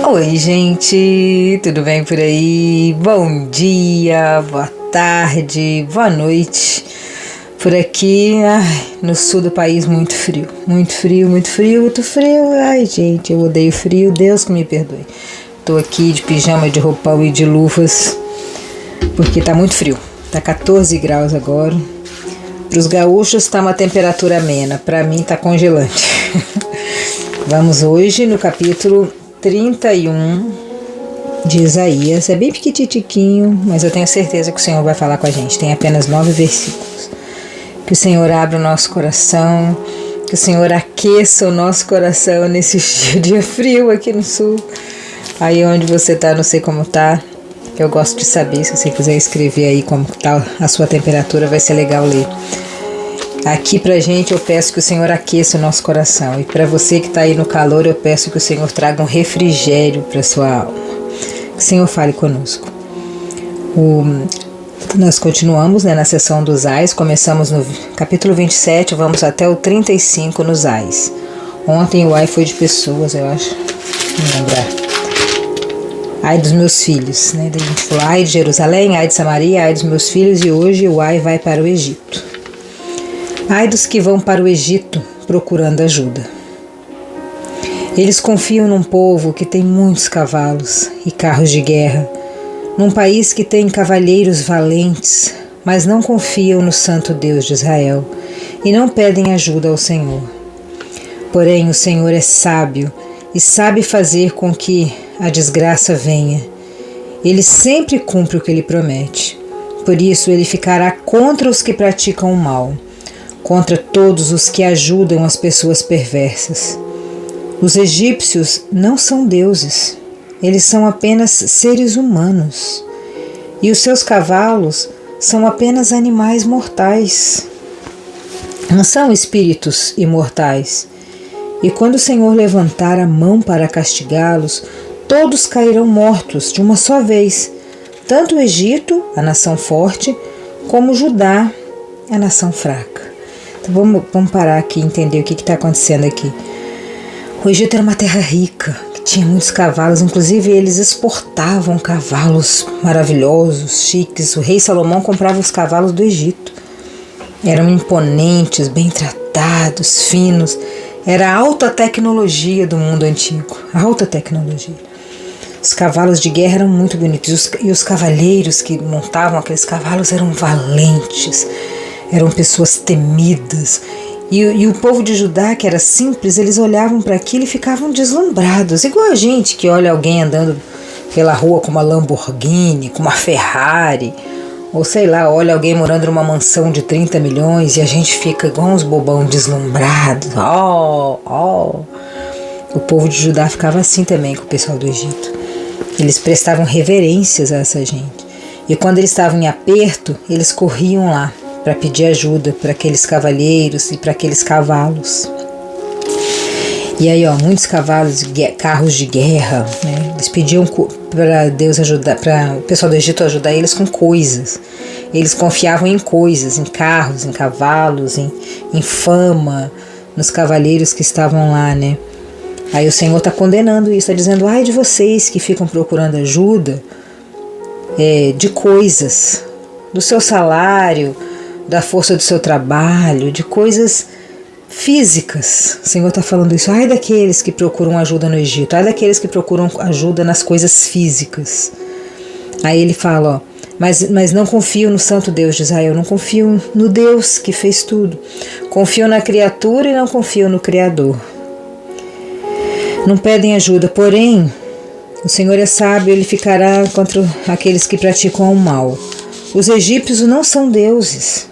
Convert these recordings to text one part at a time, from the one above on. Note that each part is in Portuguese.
Oi, gente, tudo bem por aí? Bom dia, boa tarde, boa noite. Por aqui, no sul do país, muito frio, muito frio, muito frio, muito frio. Ai, gente, eu odeio frio, Deus que me perdoe. Tô aqui de pijama, de roupão e de luvas, porque tá muito frio. Tá 14 graus agora. Para os gaúchos tá uma temperatura amena, para mim tá congelante. Vamos hoje no capítulo 31 de Isaías. É bem pequititiquinho, mas eu tenho certeza que o Senhor vai falar com a gente. Tem apenas 9 versículos. Que o Senhor abra o nosso coração, que o Senhor aqueça o nosso coração nesse dia frio aqui no sul. Aí onde você tá, não sei como tá. Eu gosto de saber, se você quiser escrever aí como tá a sua temperatura, vai ser legal ler. Aqui pra gente eu peço que o Senhor aqueça o nosso coração. E para você que está aí no calor, eu peço que o Senhor traga um refrigério para sua alma. Que o Senhor fale conosco. Nós continuamos na seção dos ais. Começamos no capítulo 27, vamos até o 35 nos ais. Ontem o ai foi de pessoas, eu acho. Não lembrar. Ai dos meus filhos, né? A gente falou ai de Jerusalém, ai de Samaria, ai dos meus filhos. E hoje o ai vai para o Egito. Ai dos que vão para o Egito procurando ajuda. Eles confiam num povo que tem muitos cavalos e carros de guerra, num país que tem cavalheiros valentes, mas não confiam no Santo Deus de Israel e não pedem ajuda ao Senhor. Porém, o Senhor é sábio e sabe fazer com que a desgraça venha. Ele sempre cumpre o que ele promete. Por isso, ele ficará contra os que praticam o mal, contra todos os que ajudam as pessoas perversas. Os egípcios não são deuses, eles são apenas seres humanos, e os seus cavalos são apenas animais mortais. Não são espíritos imortais. E quando o Senhor levantar a mão para castigá-los, todos cairão mortos de uma só vez, tanto o Egito, a nação forte, como Judá, a nação fraca. Então vamos parar aqui e entender o que está acontecendo aqui. O Egito era uma terra rica, que tinha muitos cavalos, inclusive eles exportavam cavalos maravilhosos, chiques. O rei Salomão comprava os cavalos do Egito. Eram imponentes, bem tratados, finos. Era a alta tecnologia do mundo antigo, alta tecnologia. Os cavalos de guerra eram muito bonitos e os cavalheiros que montavam aqueles cavalos eram valentes. Eram pessoas temidas. E o povo de Judá, que era simples, eles olhavam para aquilo e ficavam deslumbrados. Igual a gente que olha alguém andando pela rua com uma Lamborghini, com uma Ferrari. Ou sei lá, olha alguém morando numa mansão de 30 milhões e a gente fica igual uns bobão deslumbrados. O povo de Judá ficava assim também com o pessoal do Egito. Eles prestavam reverências a essa gente. E quando eles estavam em aperto, eles corriam lá para pedir ajuda para aqueles cavalheiros e para aqueles cavalos. E aí, muitos cavalos, carros de guerra, né? Eles pediam para Deus ajudar, para o pessoal do Egito ajudar eles com coisas. Eles confiavam em coisas, em carros, em cavalos, em fama, nos cavaleiros que estavam lá, né? Aí o Senhor está condenando isso, está dizendo, ai de vocês que ficam procurando ajuda de coisas, do seu salário, da força do seu trabalho, de coisas físicas. O Senhor está falando isso. Ai daqueles que procuram ajuda no Egito. Ai daqueles que procuram ajuda nas coisas físicas. Aí ele fala, mas não confio no Santo Deus de Israel. Não confio no Deus que fez tudo. Confio na criatura e não confio no Criador. Não pedem ajuda, porém, o Senhor é sábio, ele ficará contra aqueles que praticam o mal. Os egípcios não são deuses.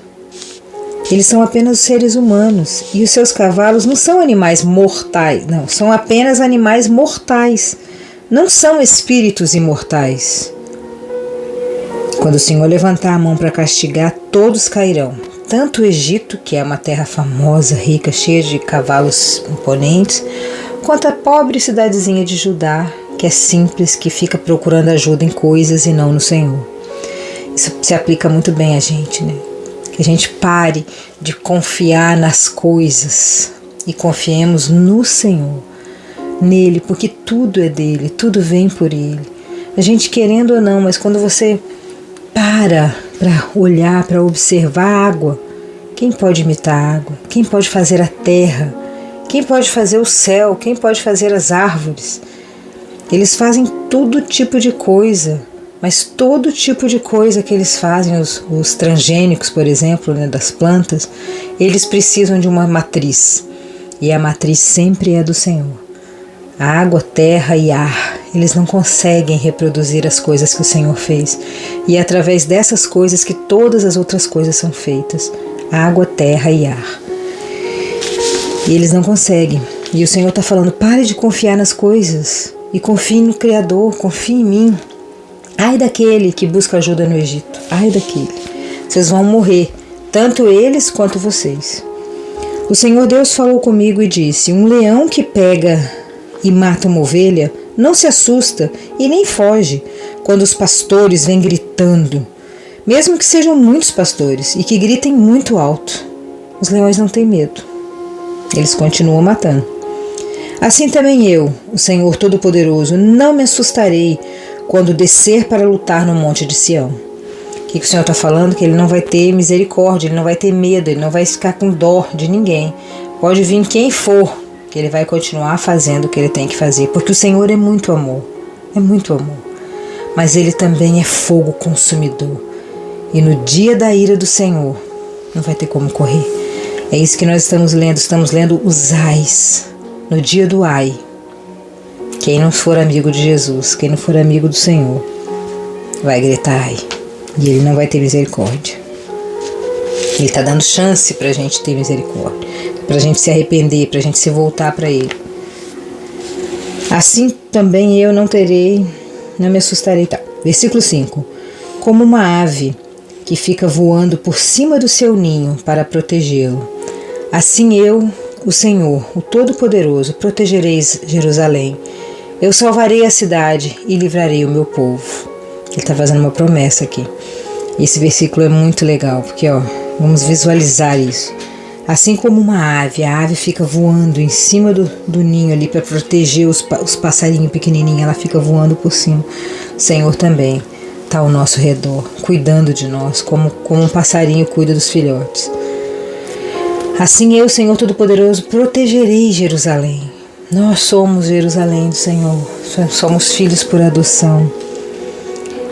Eles são apenas seres humanos e os seus cavalos não são animais mortais, não, são apenas animais mortais, não são espíritos imortais. Quando o Senhor levantar a mão para castigar, todos cairão, tanto o Egito, que é uma terra famosa, rica, cheia de cavalos imponentes, quanto a pobre cidadezinha de Judá, que é simples, que fica procurando ajuda em coisas e não no Senhor. Isso se aplica muito bem a gente, né? Que a gente pare de confiar nas coisas e confiemos no Senhor. nele, porque tudo é dele, tudo vem por ele. A gente querendo ou não, mas quando você para olhar, para observar a água, quem pode imitar a água? Quem pode fazer a terra? Quem pode fazer o céu? Quem pode fazer as árvores? Eles fazem todo tipo de coisa, mas todo tipo de coisa que eles fazem, os transgênicos, por exemplo, né, das plantas, eles precisam de uma matriz. E a matriz sempre é do Senhor. A água, terra e ar, eles não conseguem reproduzir as coisas que o Senhor fez. E é através dessas coisas que todas as outras coisas são feitas. Água, terra e ar. E eles não conseguem. E o Senhor está falando, pare de confiar nas coisas. E confie no Criador, confie em mim. Ai daquele que busca ajuda no Egito. Ai daquele. Vocês vão morrer, tanto eles quanto vocês. O Senhor Deus falou comigo e disse, um leão que pega e mata uma ovelha não se assusta e nem foge quando os pastores vêm gritando, mesmo que sejam muitos pastores e que gritem muito alto. Os leões não têm medo. Eles continuam matando. Assim também eu, o Senhor Todo-Poderoso, não me assustarei quando descer para lutar no monte de Sião. O que o Senhor está falando? Que ele não vai ter misericórdia, ele não vai ter medo, ele não vai ficar com dó de ninguém. Pode vir quem for, que ele vai continuar fazendo o que ele tem que fazer, porque o Senhor é muito amor, mas ele também é fogo consumidor. E no dia da ira do Senhor, não vai ter como correr. É isso que nós estamos lendo os ais. No dia do ai, quem não for amigo de Jesus, quem não for amigo do Senhor, vai gritar ai, e ele não vai ter misericórdia. Ele está dando chance para a gente ter misericórdia, para a gente se arrepender, para a gente se voltar para ele. Assim também eu não me assustarei. Tá. Versículo 5. Como uma ave que fica voando por cima do seu ninho para protegê-lo, assim eu, o Senhor, o Todo-Poderoso, protegerei Jerusalém. Eu salvarei a cidade e livrarei o meu povo. Ele está fazendo uma promessa aqui. Esse versículo é muito legal, porque vamos visualizar isso. Assim como uma ave, a ave fica voando em cima do ninho ali para proteger os passarinhos pequenininhos, ela fica voando por cima. O Senhor também está ao nosso redor, cuidando de nós, como um passarinho cuida dos filhotes. Assim eu, Senhor Todo-Poderoso, protegerei Jerusalém. Nós somos Jerusalém do Senhor, somos filhos por adoção.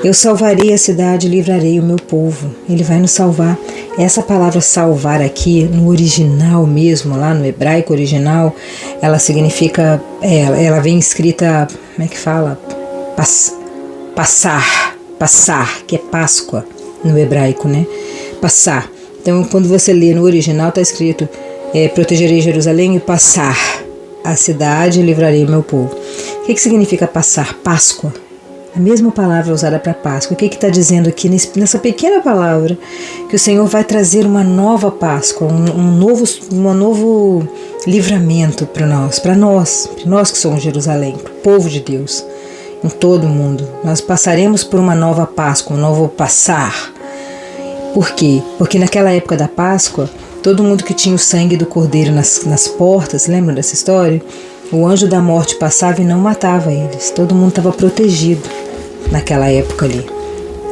Eu salvarei a cidade e livrarei o meu povo. Ele vai nos salvar. Essa palavra salvar aqui, no original mesmo, lá no hebraico original, ela significa, ela vem escrita, como é que fala? Passar, que é Páscoa no hebraico, né? Passar. Então, quando você lê no original, está escrito, protegerei Jerusalém e passar a cidade e livrarei o meu povo. O que significa passar? Páscoa. A mesma palavra usada para Páscoa. O que está dizendo aqui nessa pequena palavra? Que o Senhor vai trazer uma nova Páscoa, um novo livramento para nós que somos Jerusalém, para o povo de Deus, em todo o mundo. Nós passaremos por uma nova Páscoa, um novo passar. Por quê? Porque naquela época da Páscoa, todo mundo que tinha o sangue do cordeiro nas portas, lembram dessa história? O anjo da morte passava e não matava eles. Todo mundo estava protegido naquela época ali.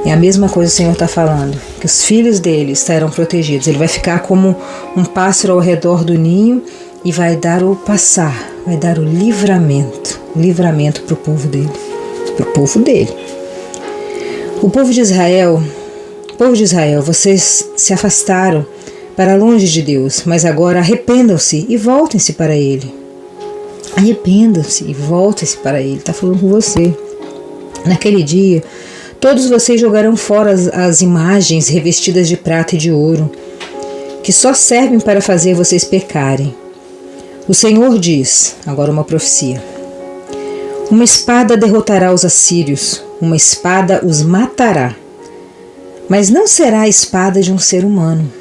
É a mesma coisa que o Senhor está falando, que os filhos dele estarão protegidos. Ele vai ficar como um pássaro ao redor do ninho e vai dar o passar, vai dar o livramento para o povo dele. O povo de Israel, vocês se afastaram para longe de Deus, mas agora arrependam-se e voltem-se para Ele. Arrependam-se e voltem-se para Ele. Está falando com você. Naquele dia, todos vocês jogarão fora as imagens revestidas de prata e de ouro, que só servem para fazer vocês pecarem. O Senhor diz, agora uma profecia: uma espada derrotará os assírios, uma espada os matará. Mas não será a espada de um ser humano.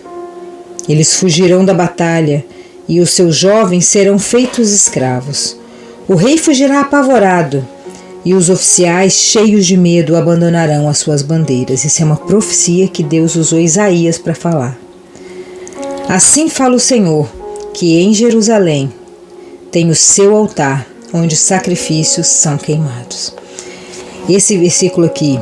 Eles fugirão da batalha e os seus jovens serão feitos escravos. O rei fugirá apavorado e os oficiais, cheios de medo, abandonarão as suas bandeiras. Isso é uma profecia que Deus usou Isaías para falar. Assim fala o Senhor, que em Jerusalém tem o seu altar, onde sacrifícios são queimados. Esse versículo aqui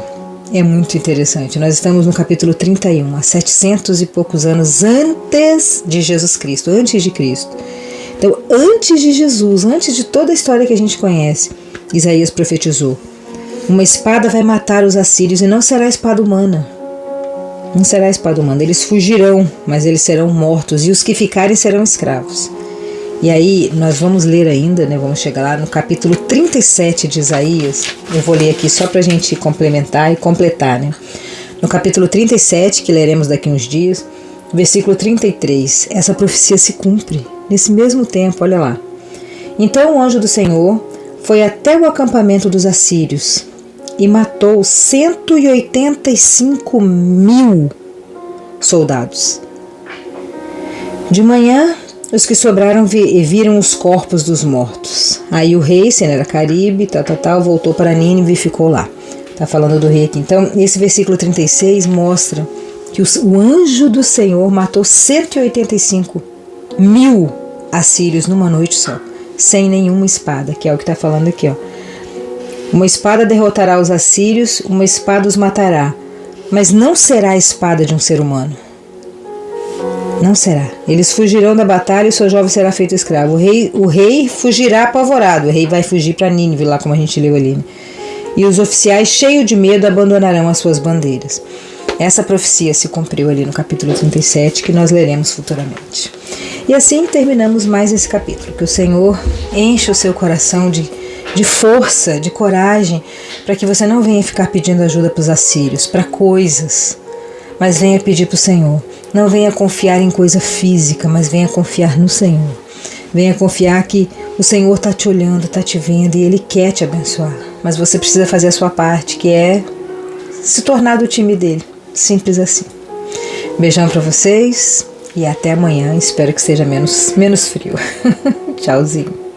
é muito interessante. Nós estamos no capítulo 31, há 700 e poucos anos antes de Jesus Cristo, antes de Cristo. Então, antes de Jesus, antes de toda a história que a gente conhece, Isaías profetizou: uma espada vai matar os assírios e não será espada humana. Não será espada humana. Eles fugirão, mas eles serão mortos, e os que ficarem serão escravos. E aí, nós vamos ler ainda, né? Vamos chegar lá no capítulo 37 de Isaías. Eu vou ler aqui só para a gente complementar e completar, né? No capítulo 37, que leremos daqui uns dias, versículo 33, essa profecia se cumpre nesse mesmo tempo, olha lá. Então o anjo do Senhor foi até o acampamento dos assírios e matou 185.000 soldados. De manhã, os que sobraram viram os corpos dos mortos. Aí o rei, Sennacherib, voltou para Nínive e ficou lá. Está falando do rei aqui. Então, esse versículo 36 mostra que o anjo do Senhor matou 185.000 assírios numa noite só, sem nenhuma espada, que é o que está falando aqui, ó. Uma espada derrotará os assírios, uma espada os matará, mas não será a espada de um ser humano. Não será. Eles fugirão da batalha e o seu jovem será feito escravo. O rei fugirá apavorado. O rei vai fugir para Nínive, lá como a gente leu ali, né? E os oficiais, cheios de medo, abandonarão as suas bandeiras. Essa profecia se cumpriu ali no capítulo 37, que nós leremos futuramente. E assim terminamos mais esse capítulo. Que o Senhor enche o seu coração de força, de coragem, para que você não venha ficar pedindo ajuda para os assírios, para coisas, mas venha pedir para o Senhor. Não venha confiar em coisa física, mas venha confiar no Senhor. Venha confiar que o Senhor está te olhando, está te vendo e Ele quer te abençoar. Mas você precisa fazer a sua parte, que é se tornar do time dele. Simples assim. Beijão para vocês e até amanhã. Espero que esteja menos frio. Tchauzinho.